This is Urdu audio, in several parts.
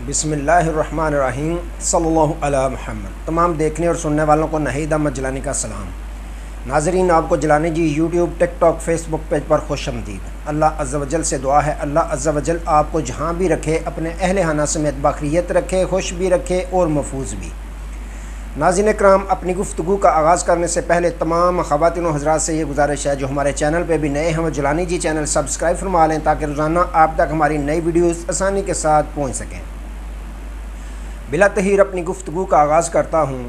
بسم اللہ الرحمن الرحیم صلی اللہ علیہ محمد۔ تمام دیکھنے اور سننے والوں کو نہید احمد جیلانی کا سلام۔ ناظرین، آپ کو جیلانی جی یوٹیوب، ٹک ٹاک، فیس بک پیج پر خوش آمدید۔ اللہ عز و جل سے دعا ہے اللہ عز و جل آپ کو جہاں بھی رکھے، اپنے اہل خانہ سمیت باخیریت رکھے، خوش بھی رکھے اور محفوظ بھی۔ ناظرین کرام، اپنی گفتگو کا آغاز کرنے سے پہلے تمام خواتین و حضرات سے یہ گزارش ہے جو ہمارے چینل پہ بھی نئے ہیں وہ جیلانی جی چینل سبسکرائب فرما لیں تاکہ روزانہ آپ تک ہماری نئی ویڈیوز آسانی کے ساتھ پہنچ سکیں۔ بلا تاخیر اپنی گفتگو کا آغاز کرتا ہوں۔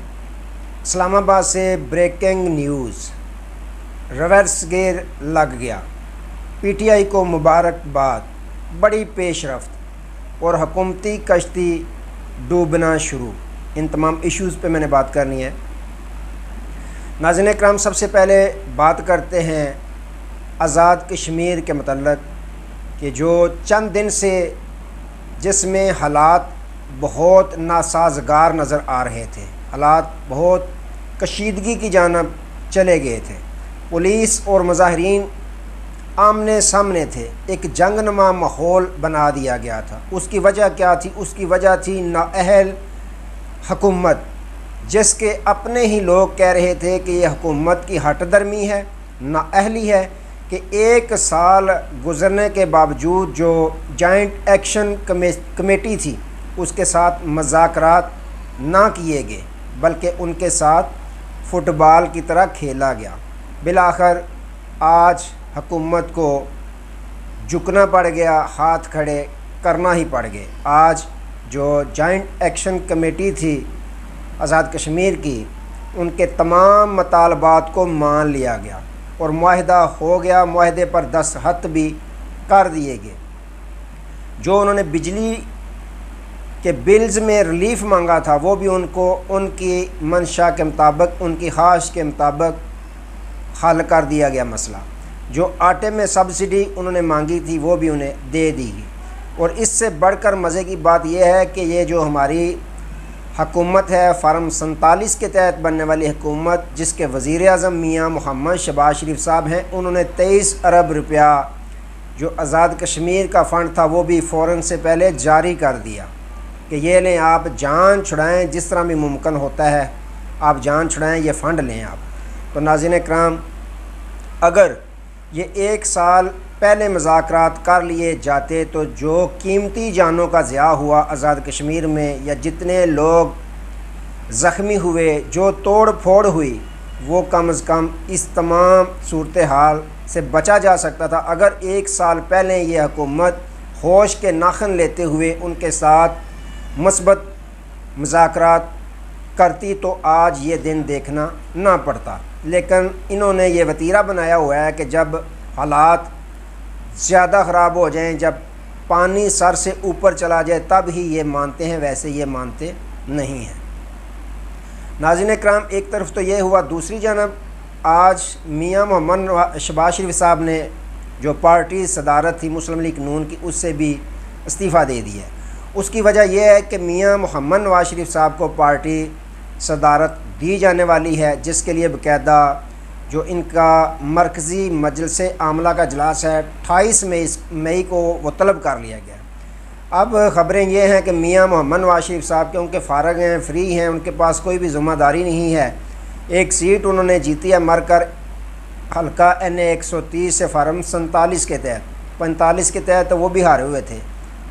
اسلام آباد سے بریکنگ نیوز، ریورس گیئر لگ گیا، پی ٹی آئی کو مبارکباد، بڑی پیش رفت اور حکومتی کشتی ڈوبنا شروع۔ ان تمام ایشوز پہ میں نے بات کرنی ہے۔ ناظرین کرام، سب سے پہلے بات کرتے ہیں آزاد کشمیر کے متعلق کہ جو چند دن سے جس میں حالات بہت ناسازگار نظر آ رہے تھے، حالات بہت کشیدگی کی جانب چلے گئے تھے، پولیس اور مظاہرین آمنے سامنے تھے، ایک جنگ نما ماحول بنا دیا گیا تھا۔ اس کی وجہ کیا تھی؟ اس کی وجہ تھی نااہل حکومت، جس کے اپنے ہی لوگ کہہ رہے تھے کہ یہ حکومت کی ہٹ درمی ہے، نااہلی ہے کہ ایک سال گزرنے کے باوجود جو جوائنٹ ایکشن کمیٹی تھی اس کے ساتھ مذاکرات نہ کیے گئے بلکہ ان کے ساتھ فٹ بال کی طرح کھیلا گیا۔ بالآخر آج حکومت کو جھکنا پڑ گیا، ہاتھ کھڑے کرنا ہی پڑ گئے۔ آج جو جوائنٹ ایکشن کمیٹی تھی آزاد کشمیر کی، ان کے تمام مطالبات کو مان لیا گیا اور معاہدہ ہو گیا، معاہدے پر دستخط بھی کر دیے گئے۔ جو انہوں نے بجلی کے بلز میں ریلیف مانگا تھا وہ بھی ان کو ان کی منشا کے مطابق، ان کی خواہش کے مطابق حل کر دیا گیا مسئلہ۔ جو آٹے میں سبسڈی انہوں نے مانگی تھی وہ بھی انہیں دے دی گئی۔ اور اس سے بڑھ کر مزے کی بات یہ ہے کہ یہ جو ہماری حکومت ہے، فارم 47 کے تحت بننے والی حکومت، جس کے وزیر اعظم میاں محمد شہباز شریف صاحب ہیں، انہوں نے 23 ارب روپیہ جو آزاد کشمیر کا فنڈ تھا وہ بھی فوراً سے پہلے جاری کر دیا کہ یہ لیں، آپ جان چھڑائیں، جس طرح بھی ممکن ہوتا ہے آپ جان چھڑائیں، یہ فنڈ لیں آپ۔ تو ناظرین کرام، اگر یہ ایک سال پہلے مذاکرات کر لیے جاتے تو جو قیمتی جانوں کا ضیاع ہوا آزاد کشمیر میں، یا جتنے لوگ زخمی ہوئے، جو توڑ پھوڑ ہوئی، وہ کم از کم اس تمام صورتحال سے بچا جا سکتا تھا اگر ایک سال پہلے یہ حکومت ہوش کے ناخن لیتے ہوئے ان کے ساتھ مثبت مذاکرات کرتی تو آج یہ دن دیکھنا نہ پڑتا۔ لیکن انہوں نے یہ وتیرہ بنایا ہوا ہے کہ جب حالات زیادہ خراب ہو جائیں، جب پانی سر سے اوپر چلا جائے تب ہی یہ مانتے ہیں، ویسے یہ مانتے نہیں ہیں۔ ناظرین کرام، ایک طرف تو یہ ہوا، دوسری جانب آج میاں محمد شہباز شریف صاحب نے جو پارٹی صدارت تھی مسلم لیگ نون کی، اس سے بھی استعفیٰ دے دیا ہے۔ اس کی وجہ یہ ہے کہ میاں محمد نواز شریف صاحب کو پارٹی صدارت دی جانے والی ہے، جس کے لیے باقاعدہ جو ان کا مرکزی مجلس عاملہ کا اجلاس ہے 28 مئی کو وہ طلب کر لیا گیا ہے۔ اب خبریں یہ ہیں کہ میاں محمد نواز شریف صاحب کیونکہ فارغ ہیں، فری ہیں، ان کے پاس کوئی بھی ذمہ داری نہیں ہے، ایک سیٹ انہوں نے جیتی ہے مر کر، حلقہ NA 130 سے فارم 47 کے تحت، 45 کے تحت وہ بھی ہارے ہوئے تھے،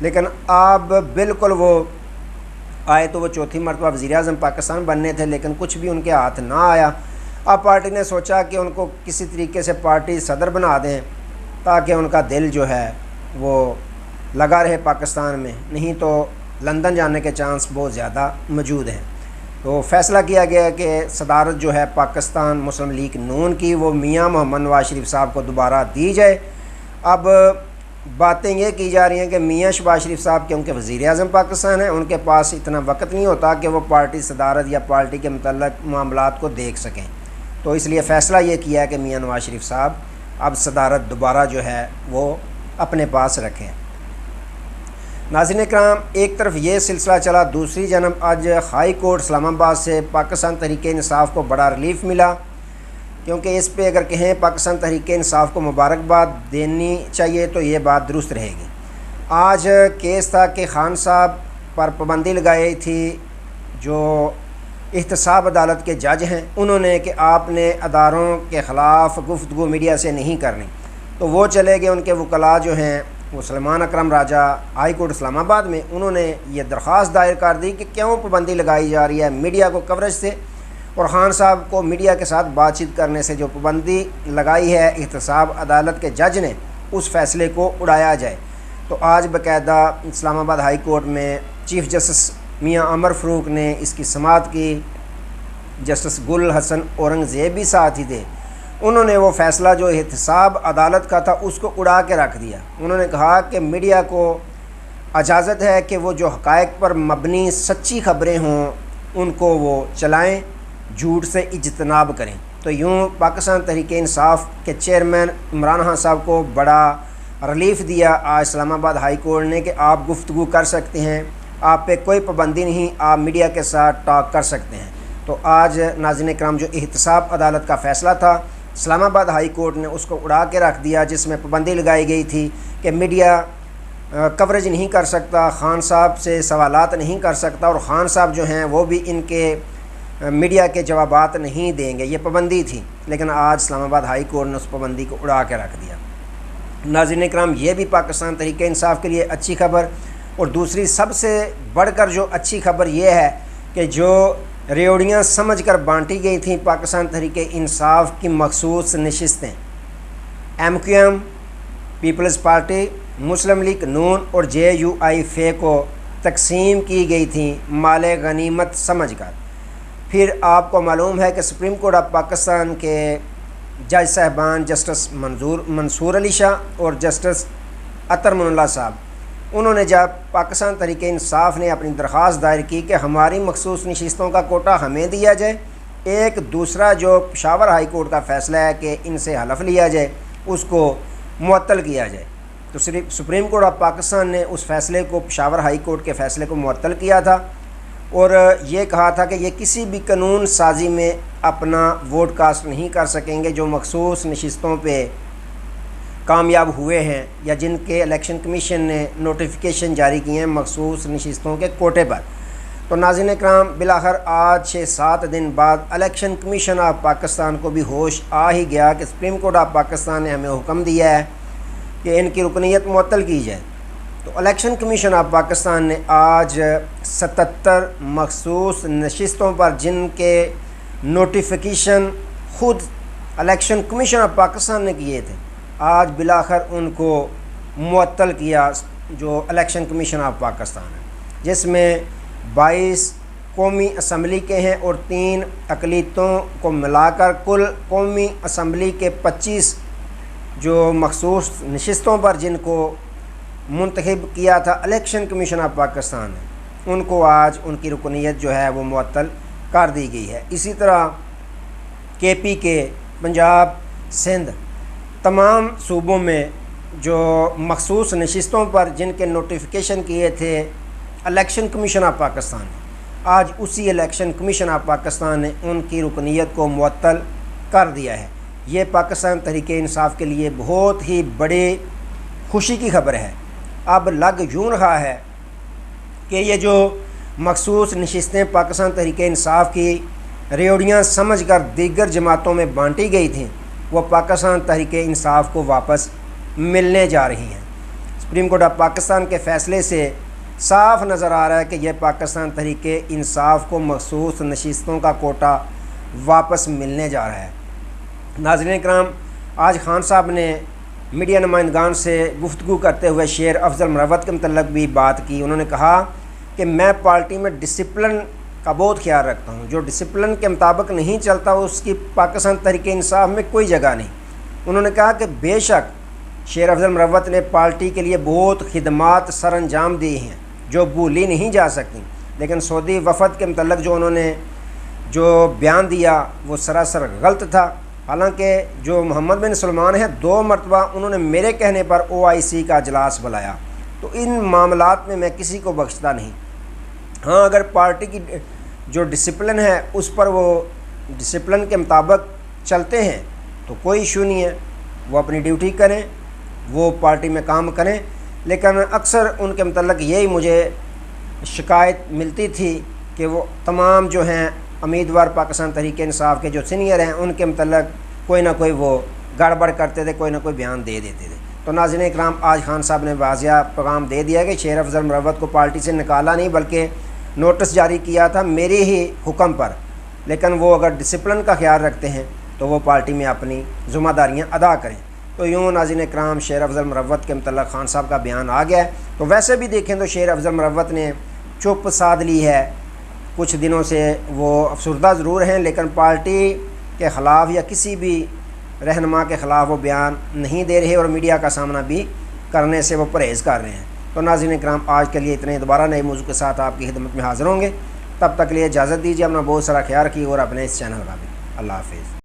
لیکن اب بالکل وہ آئے تو وہ چوتھی مرتبہ وزیر اعظم پاکستان بننے تھے، لیکن کچھ بھی ان کے ہاتھ نہ آیا۔ اب پارٹی نے سوچا کہ ان کو کسی طریقے سے پارٹی صدر بنا دیں تاکہ ان کا دل جو ہے وہ لگا رہے پاکستان میں، نہیں تو لندن جانے کے چانس بہت زیادہ موجود ہیں۔ تو فیصلہ کیا گیا کہ صدارت جو ہے پاکستان مسلم لیگ نون کی وہ میاں محمد نواز شریف صاحب کو دوبارہ دی جائے۔ اب باتیں یہ کی جا رہی ہیں کہ میاں شہباز شریف صاحب کیونکہ وزیر اعظم پاکستان ہیں، ان کے پاس اتنا وقت نہیں ہوتا کہ وہ پارٹی صدارت یا پارٹی کے متعلق معاملات کو دیکھ سکیں، تو اس لیے فیصلہ یہ کیا ہے کہ میاں نواز شریف صاحب اب صدارت دوبارہ جو ہے وہ اپنے پاس رکھیں۔ ناظرین کرام، ایک طرف یہ سلسلہ چلا، دوسری جانب آج ہائی کورٹ اسلام آباد سے پاکستان تحریک انصاف کو بڑا ریلیف ملا، کیونکہ اس پہ اگر کہیں پاکستان تحریک انصاف کو مبارکباد دینی چاہیے تو یہ بات درست رہے گی۔ آج کیس تھا کہ خان صاحب پر پابندی لگائی تھی جو احتساب عدالت کے جج ہیں انہوں نے کہ آپ نے اداروں کے خلاف گفتگو میڈیا سے نہیں کرنی، تو وہ چلے گئے۔ ان کے وکلاء جو ہیں وہ سلمان اکرم راجہ ہائی کورٹ اسلام آباد میں، انہوں نے یہ درخواست دائر کر دی کہ کیوں پابندی لگائی جا رہی ہے میڈیا کو کوریج سے، اور خان صاحب کو میڈیا کے ساتھ بات چیت کرنے سے جو پابندی لگائی ہے احتساب عدالت کے جج نے، اس فیصلے کو اڑایا جائے۔ تو آج باقاعدہ اسلام آباد ہائی کورٹ میں چیف جسٹس میاں عمر فاروق نے اس کی سماعت کی۔ جسٹس گل حسن اورنگزیب بھی ساتھ ہی تھے۔ انہوں نے وہ فیصلہ جو احتساب عدالت کا تھا اس کو اڑا کے رکھ دیا۔ انہوں نے کہا کہ میڈیا کو اجازت ہے کہ وہ جو حقائق پر مبنی سچی خبریں ہوں ان کو وہ چلائیں، جھوٹ سے اجتناب کریں۔ تو یوں پاکستان تحریک انصاف کے چیئرمین عمران خان صاحب کو بڑا ریلیف دیا آج اسلام آباد ہائی کورٹ نے کہ آپ گفتگو کر سکتے ہیں، آپ پہ کوئی پابندی نہیں، آپ میڈیا کے ساتھ ٹاک کر سکتے ہیں۔ تو آج ناظرین کرام جو احتساب عدالت کا فیصلہ تھا اسلام آباد ہائی کورٹ نے اس کو اڑا کے رکھ دیا، جس میں پابندی لگائی گئی تھی کہ میڈیا کوریج نہیں کر سکتا، خان صاحب سے سوالات نہیں کر سکتا، اور خان صاحب جو ہیں وہ بھی ان کے میڈیا کے جوابات نہیں دیں گے، یہ پابندی تھی۔ لیکن آج اسلام آباد ہائی کورٹ نے اس پابندی کو اڑا کے رکھ دیا۔ ناظرین کرام یہ بھی پاکستان تحریک انصاف کے لیے اچھی خبر، اور دوسری سب سے بڑھ کر جو اچھی خبر یہ ہے کہ جو ریوڑیاں سمجھ کر بانٹی گئی تھیں پاکستان تحریک انصاف کی مخصوص نشستیں، M Q M, Peoples Party, Muslim League نون اور جے یو آئی فے کو تقسیم کی گئی تھیں مال غنیمت سمجھ کر۔ پھر آپ کو معلوم ہے کہ سپریم کورٹ آف پاکستان کے جج صاحبان جسٹس منصور علی شاہ اور جسٹس عطر من اللہ صاحب، انہوں نے جب پاکستان تحریک انصاف نے اپنی درخواست دائر کی کہ ہماری مخصوص نشستوں کا کوٹا ہمیں دیا جائے، ایک دوسرا جو پشاور ہائی کورٹ کا فیصلہ ہے کہ ان سے حلف لیا جائے اس کو معطل کیا جائے، تو سپریم کورٹ آف پاکستان نے اس فیصلے کو، پشاور ہائی کورٹ کے فیصلے کو معطل کیا تھا، اور یہ کہا تھا کہ یہ کسی بھی قانون سازی میں اپنا ووٹ کاسٹ نہیں کر سکیں گے جو مخصوص نشستوں پہ کامیاب ہوئے ہیں یا جن کے الیکشن کمیشن نے نوٹیفیکیشن جاری کیے ہیں مخصوص نشستوں کے کوٹے پر۔ تو ناظرین اکرام بالآخر آج 6-7 دن بعد الیکشن کمیشن آف پاکستان کو بھی ہوش آ ہی گیا کہ سپریم کورٹ آف پاکستان نے ہمیں حکم دیا ہے کہ ان کی رکنیت معطل کی جائے۔ تو الیکشن کمیشن آف پاکستان نے آج 77 مخصوص نشستوں پر جن کے نوٹیفیکیشن خود الیکشن کمیشن آف پاکستان نے کیے تھے، آج بالآخر ان کو معطل کیا جو الیکشن کمیشن آف پاکستان ہے، جس میں 22 قومی اسمبلی کے ہیں اور 3 اقلیتوں کو ملا کر کل قومی اسمبلی کے 25 جو مخصوص نشستوں پر جن کو منتخب کیا تھا الیکشن کمیشن آف پاکستان نے، ان کو آج ان کی رکنیت جو ہے وہ معطل کر دی گئی ہے۔ اسی طرح کے پی کے، پنجاب، سندھ، تمام صوبوں میں جو مخصوص نشستوں پر جن کے نوٹیفیکیشن کیے تھے الیکشن کمیشن آف پاکستان نے، آج اسی الیکشن کمیشن آف پاکستان نے ان کی رکنیت کو معطل کر دیا ہے۔ یہ پاکستان تحریک انصاف کے لیے بہت ہی بڑی خوشی کی خبر ہے۔ اب لگ یوں رہا ہے کہ یہ جو مخصوص نشستیں پاکستان تحریک انصاف کی ریوڑیاں سمجھ کر دیگر جماعتوں میں بانٹی گئی تھیں، وہ پاکستان تحریک انصاف کو واپس ملنے جا رہی ہیں۔ سپریم کورٹ آف پاکستان کے فیصلے سے صاف نظر آ رہا ہے کہ یہ پاکستان تحریک انصاف کو مخصوص نشستوں کا کوٹا واپس ملنے جا رہا ہے۔ ناظرین کرام، آج خان صاحب نے میڈیا نمائندگان سے گفتگو کرتے ہوئے شیر افضل مروت کے متعلق بھی بات کی۔ انہوں نے کہا کہ میں پارٹی میں ڈسپلن کا بہت خیال رکھتا ہوں، جو ڈسپلن کے مطابق نہیں چلتا اس کی پاکستان تحریک انصاف میں کوئی جگہ نہیں۔ انہوں نے کہا کہ بے شک شیر افضل مروت نے پارٹی کے لیے بہت خدمات سر انجام دی ہیں جو بھولی نہیں جا سکتی، لیکن سعودی وفد کے متعلق جو انہوں نے جو بیان دیا وہ سراسر غلط تھا۔ حالانکہ جو محمد بن سلمان ہیں 2 مرتبہ انہوں نے میرے کہنے پر OIC کا اجلاس بلایا، تو ان معاملات میں کسی کو بخشتا نہیں۔ ہاں، اگر پارٹی کی جو ڈسپلن ہے اس پر وہ ڈسپلن کے مطابق چلتے ہیں تو کوئی ایشو نہیں ہے، وہ اپنی ڈیوٹی کریں، وہ پارٹی میں کام کریں، لیکن اکثر ان کے متعلق یہی مجھے شکایت ملتی تھی کہ وہ تمام جو ہیں امیدوار پاکستان تحریک انصاف کے جو سینئر ہیں ان کے متعلق کوئی نہ کوئی وہ گڑبڑ کرتے تھے، کوئی نہ کوئی بیان دے دیتے تھے۔ تو ناظرین اکرام، آج خان صاحب نے واضح پیغام دے دیا کہ شیر افضل مروت کو پارٹی سے نکالا نہیں بلکہ نوٹس جاری کیا تھا میرے ہی حکم پر، لیکن وہ اگر ڈسپلن کا خیال رکھتے ہیں تو وہ پارٹی میں اپنی ذمہ داریاں ادا کریں۔ تو یوں ناظرین اکرام شیر افضل مروت کے متعلق خان صاحب کا بیان آ گیا ہے۔ تو ویسے بھی دیکھیں تو شیر افضل مروت نے چپ سادھ لی ہے، کچھ دنوں سے وہ افسردہ ضرور ہیں لیکن پارٹی کے خلاف یا کسی بھی رہنما کے خلاف وہ بیان نہیں دے رہے اور میڈیا کا سامنا بھی کرنے سے وہ پرہیز کر رہے ہیں۔ تو ناظرین اکرام، آج کے لیے اتنے، دوبارہ نئے موضوع کے ساتھ آپ کی خدمت میں حاضر ہوں گے۔ تب تک لیے اجازت دیجیے، اپنا بہت سارا خیال رکھیے اور اپنے اس چینل کا بھی۔ اللہ حافظ۔